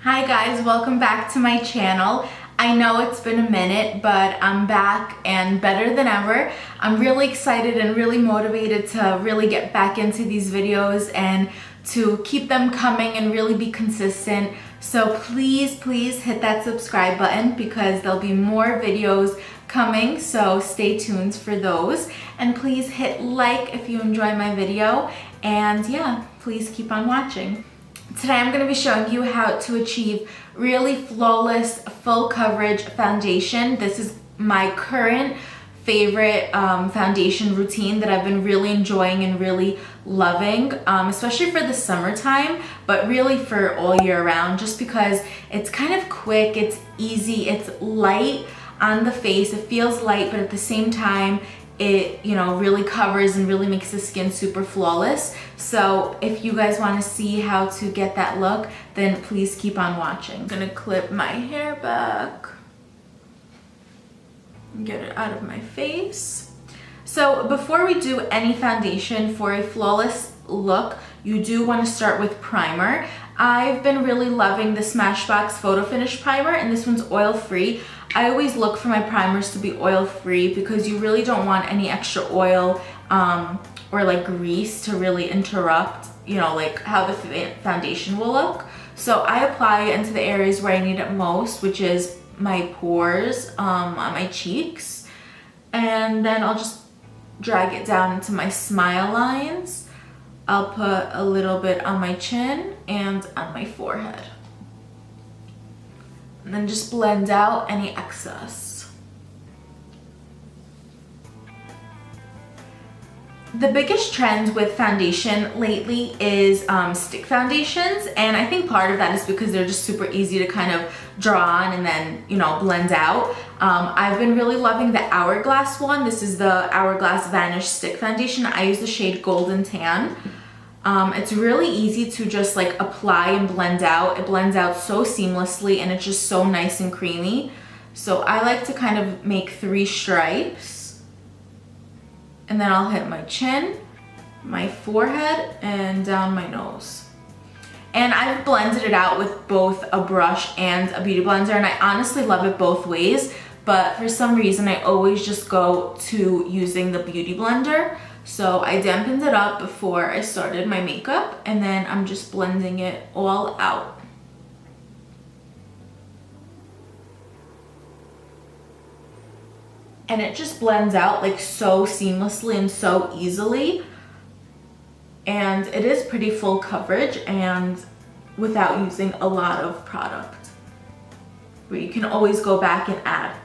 Hi guys, welcome back to my channel. I know it's been a minute, but I'm back and better than ever. I'm really excited and really motivated to really get back into these videos and to keep them coming and really be consistent. So please hit that subscribe button because there'll be more videos coming, so stay tuned for those. And please hit like if you enjoy my video, and yeah, please keep on watching. Today I'm going to be showing you how to achieve really flawless full coverage foundation. This is my current favorite foundation routine that I've been really enjoying and really loving, especially for the summertime, but really for all year round, just because it's kind of quick, it's easy, it's light on the face, it feels light, but at the same time it, really covers and really makes the skin super flawless. So if you guys want to see how to get that look, then please keep on watching. I'm gonna clip my hair back and get it out of my face. So before we do any foundation, for a flawless look, you do want to start with primer. I've been really loving the Smashbox Photo Finish Primer, and this one's oil-free. I always look for my primers to be oil-free because you really don't want any extra oil or like grease to really interrupt, like how the foundation will look. So I apply it into the areas where I need it most, which is my pores, on my cheeks. And then I'll just drag it down into my smile lines. I'll put a little bit on my chin and on my forehead. And then just blend out any excess. The biggest trend with foundation lately is stick foundations, and I think part of that is because they're just super easy to kind of draw on and then, blend out. I've been really loving the Hourglass one. This is the Hourglass Vanish Stick Foundation. I use the shade Golden Tan. It's really easy to just like apply and blend out. It blends out so seamlessly and it's just so nice and creamy. So I like to kind of make 3 stripes, and then I'll hit my chin, my forehead, and down my nose. And I've blended it out with both a brush and a beauty blender, and I honestly love it both ways, but for some reason I always just go to using the beauty blender. So I dampened it up before I started my makeup, and then I'm just blending it all out. And it just blends out like so seamlessly and so easily. And it is pretty full coverage and without using a lot of product. But you can always go back and add.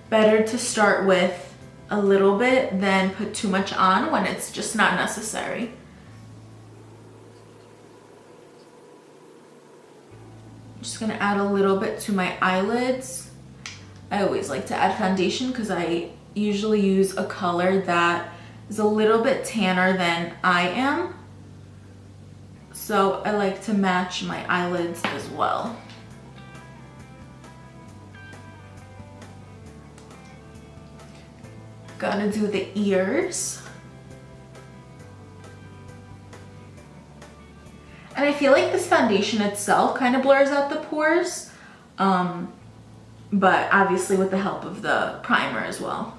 Better to start with a little bit than put too much on when it's just not necessary. I'm just gonna add a little bit to my eyelids. I always like to add foundation because I usually use a color that is a little bit tanner than I am. So I like to match my eyelids as well. Gotta do the ears. And I feel like this foundation itself kind of blurs out the pores, but obviously with the help of the primer as well.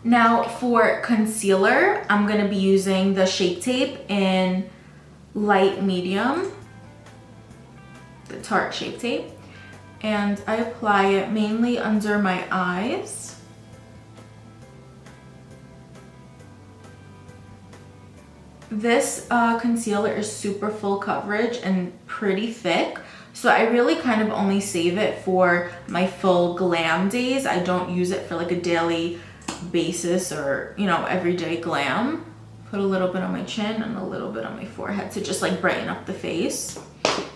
Now for concealer, I'm gonna be using the Shape Tape in light medium, the Tarte Shape Tape. And I apply it mainly under my eyes. This concealer is super full coverage and pretty thick, so I really kind of only save it for my full glam days. I don't use it for like a daily basis or, everyday glam. Put a little bit on my chin and a little bit on my forehead to just like brighten up the face.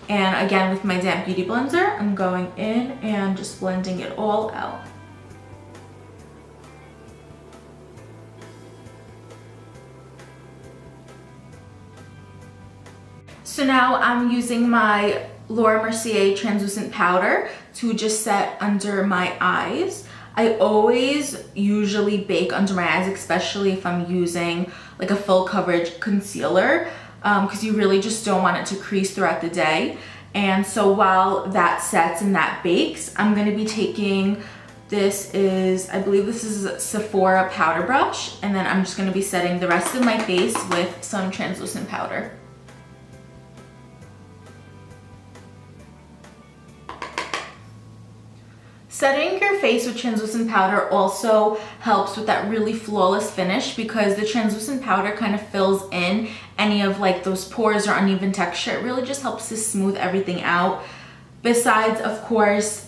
And again, with my damp beauty blender, I'm going in and just blending it all out. So now I'm using my Laura Mercier translucent powder to just set under my eyes. I always usually bake under my eyes, especially if I'm using like a full coverage concealer. because you really just don't want it to crease throughout the day. And so while that sets and that bakes, I'm going to be taking, I believe this is a Sephora powder brush, and then I'm just going to be setting the rest of my face with some translucent powder. Setting your face with translucent powder also helps with that really flawless finish, because the translucent powder kind of fills in any of like those pores or uneven texture. It really just helps to smooth everything out. Besides, of course,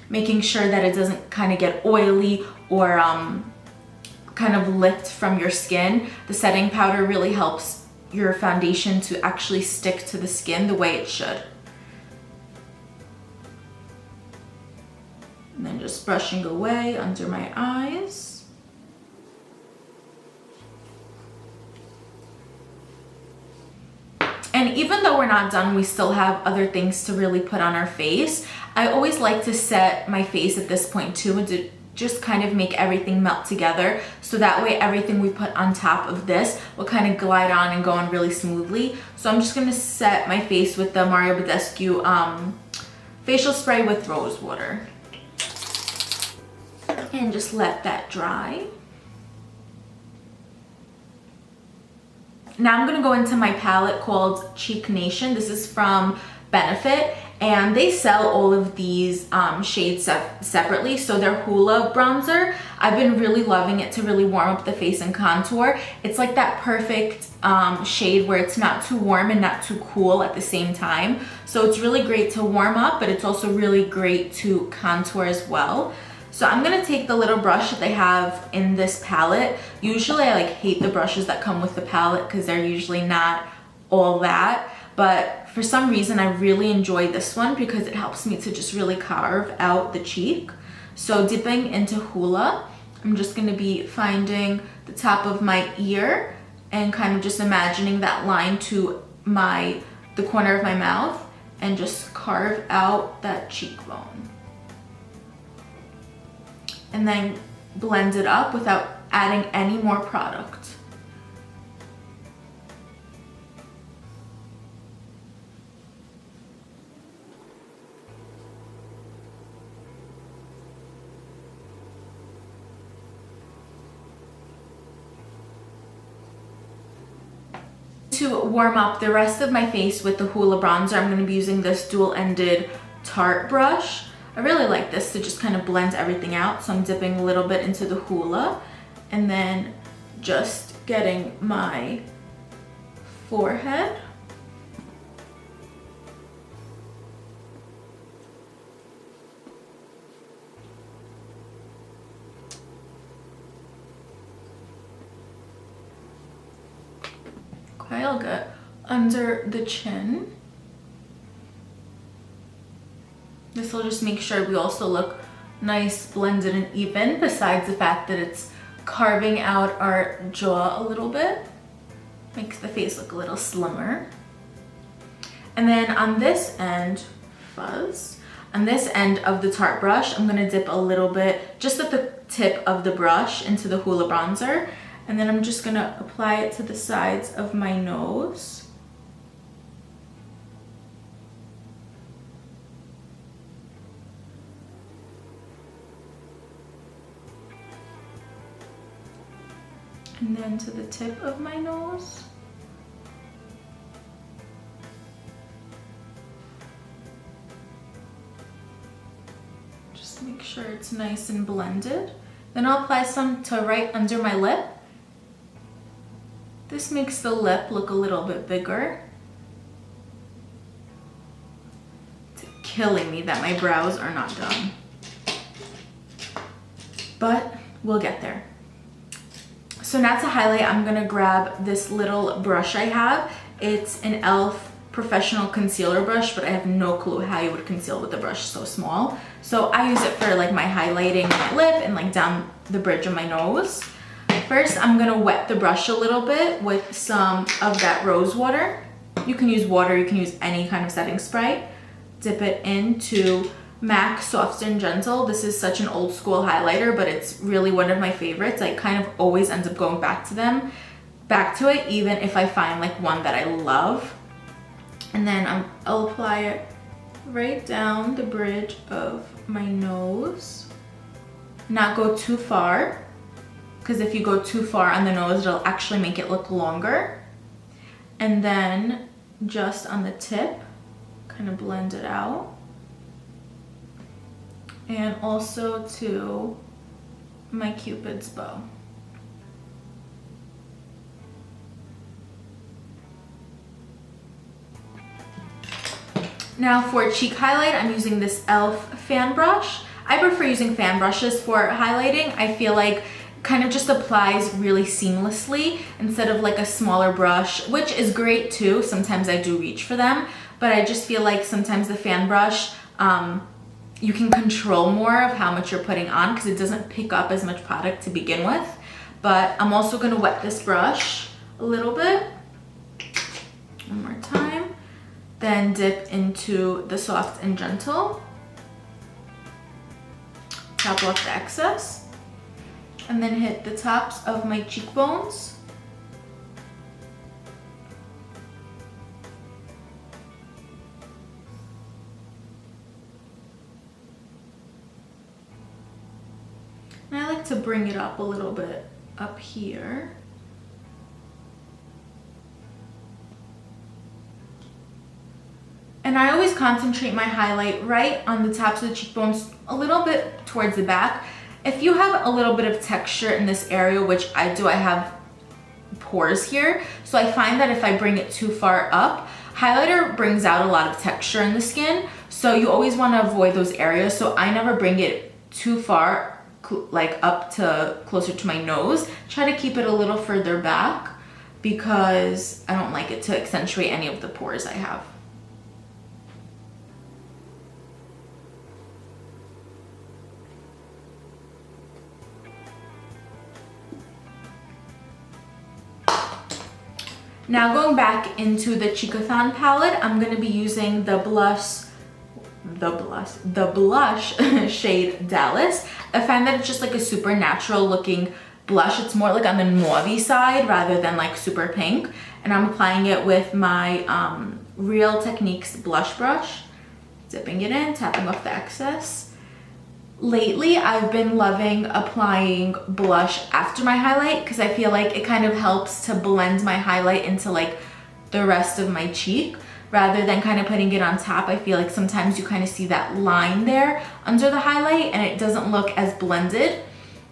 making sure that it doesn't kind of get oily or kind of lift from your skin. The setting powder really helps your foundation to actually stick to the skin the way it should. And then just brushing away under my eyes. And even though we're not done, we still have other things to really put on our face. I always like to set my face at this point too, and to just kind of make everything melt together, so that way everything we put on top of this will kind of glide on and go on really smoothly. So I'm just going to set my face with the Mario Badescu facial spray with rose water. And just let that dry. Now I'm going to go into my palette called Cheek Nation. This is from Benefit, and they sell all of these shades separately. So their Hoola bronzer, I've been really loving it to really warm up the face and contour. It's like that perfect shade where it's not too warm and not too cool at the same time. So it's really great to warm up, but it's also really great to contour as well. So I'm gonna take the little brush that they have in this palette. Usually I hate the brushes that come with the palette because they're usually not all that. But for some reason I really enjoy this one because it helps me to just really carve out the cheek. So dipping into Hoola, I'm just gonna be finding the top of my ear and kind of just imagining that line to the corner of my mouth and just carve out that cheekbone. And then blend it up without adding any more product. To warm up the rest of my face with the Hoola bronzer, I'm going to be using this dual-ended Tarte brush. I really like this to just kind of blend everything out. So I'm dipping a little bit into the Hoola and then just getting my forehead. Okay, I'll get under the chin. This will just make sure we also look nice, blended, and even, besides the fact that it's carving out our jaw a little bit. Makes the face look a little slimmer. And then on this end, on this end of the Tarte brush, I'm gonna dip a little bit, just at the tip of the brush, into the Hoola bronzer. And then I'm just gonna apply it to the sides of my nose. And then to the tip of my nose. Just make sure it's nice and blended. Then I'll apply some to right under my lip. This makes the lip look a little bit bigger. It's killing me that my brows are not done. But we'll get there. So now to highlight, I'm gonna grab this little brush I have. It's an e.l.f. professional concealer brush, but I have no clue how you would conceal with a brush so small. So I use it for my highlighting my lip and down the bridge of my nose. First, I'm gonna wet the brush a little bit with some of that rose water. You can use water, you can use any kind of setting spray. Dip it into MAC Soft and Gentle. This is such an old school highlighter, but it's really one of my favorites. I kind of always end up going back to them. back to it even if I find like one that I love. And then I'll apply it right down the bridge of my nose. Not go too far, because if you go too far on the nose, it'll actually make it look longer. And then just on the tip, kind of blend it out. And also to my Cupid's bow. Now for cheek highlight, I'm using this e.l.f. fan brush. I prefer using fan brushes for highlighting. I feel like kind of just applies really seamlessly instead of like a smaller brush, which is great too. Sometimes I do reach for them, but I just feel like sometimes the fan brush, you can control more of how much you're putting on because it doesn't pick up as much product to begin with. But I'm also gonna wet this brush a little bit. One more time. Then dip into the Soft and Gentle. Tap off the excess. And then hit the tops of my cheekbones. And I like to bring it up a little bit up here. And I always concentrate my highlight right on the tops of the cheekbones, a little bit towards the back. If you have a little bit of texture in this area, which I do, I have pores here, so I find that if I bring it too far up, highlighter brings out a lot of texture in the skin, so you always want to avoid those areas. So I never bring it too far, like up to closer to my nose. Try to keep it a little further back because I don't like it to accentuate any of the pores I have. Now going back into the Cheekathon palette, I'm going to be using the blush shade Dallas. I find that it's just like a super natural looking blush. It's more like on the mauve side rather than like super pink. And I'm applying it with my Real Techniques blush brush. Dipping it in, tapping off the excess. Lately, I've been loving applying blush after my highlight because I feel like it kind of helps to blend my highlight into like the rest of my cheek rather than kind of putting it on top. I feel like sometimes you kind of see that line there under the highlight and it doesn't look as blended.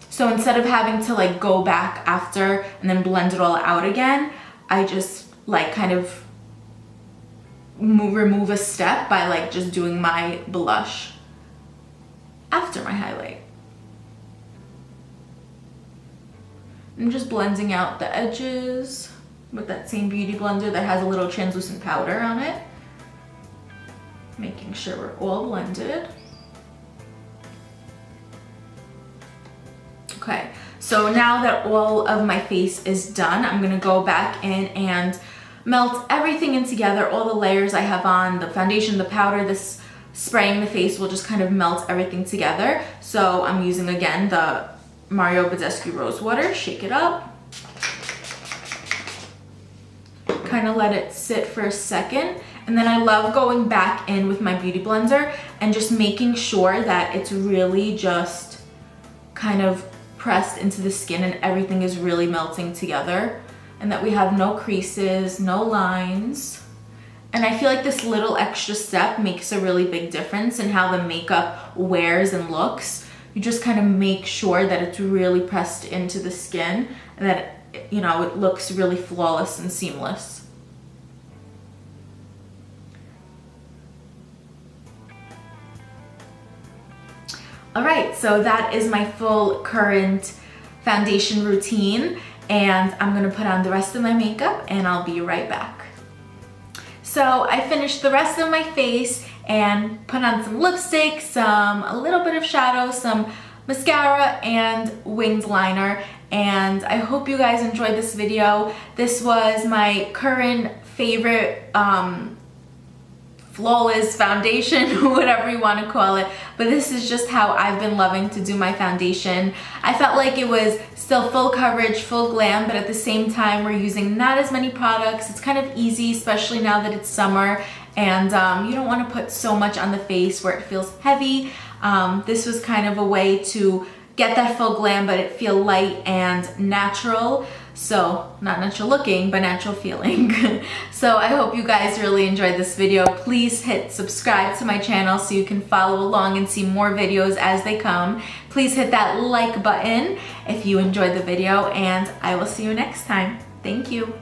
So instead of having to like go back after and then blend it all out again, I just like kind of remove a step by like just doing my blush after my highlight. I'm just blending out the edges with that same beauty blender that has a little translucent powder on it. Making sure we're all blended. Okay, so now that all of my face is done, I'm gonna go back in and melt everything in together, all the layers I have on, the foundation, the powder, this spraying the face will just kind of melt everything together. So I'm using again the Mario Badescu Rose Water, shake it up. Kind of let it sit for a second. And then I love going back in with my beauty blender and just making sure that it's really just kind of pressed into the skin and everything is really melting together and that we have no creases, no lines. And I feel like this little extra step makes a really big difference in how the makeup wears and looks. You just kind of make sure that it's really pressed into the skin and that, you know, it looks really flawless and seamless. All right, so that is my full current foundation routine, and I'm gonna put on the rest of my makeup and I'll be right back. So I finished the rest of my face and put on some lipstick, a little bit of shadow, some mascara, and winged liner. And I hope you guys enjoyed this video. This was my current favorite flawless foundation, whatever you want to call it, but this is just how I've been loving to do my foundation. I felt like it was still full coverage, full glam, but at the same time we're using not as many products. It's kind of easy, especially now that it's summer, and you don't want to put so much on the face where it feels heavy. This was kind of a way to get that full glam, but it feel light and natural. So not natural looking, but natural feeling. So I hope you guys really enjoyed this video. Please hit subscribe to my channel so you can follow along and see more videos as they come. Please hit that like button if you enjoyed the video, and I will see you next time. Thank you.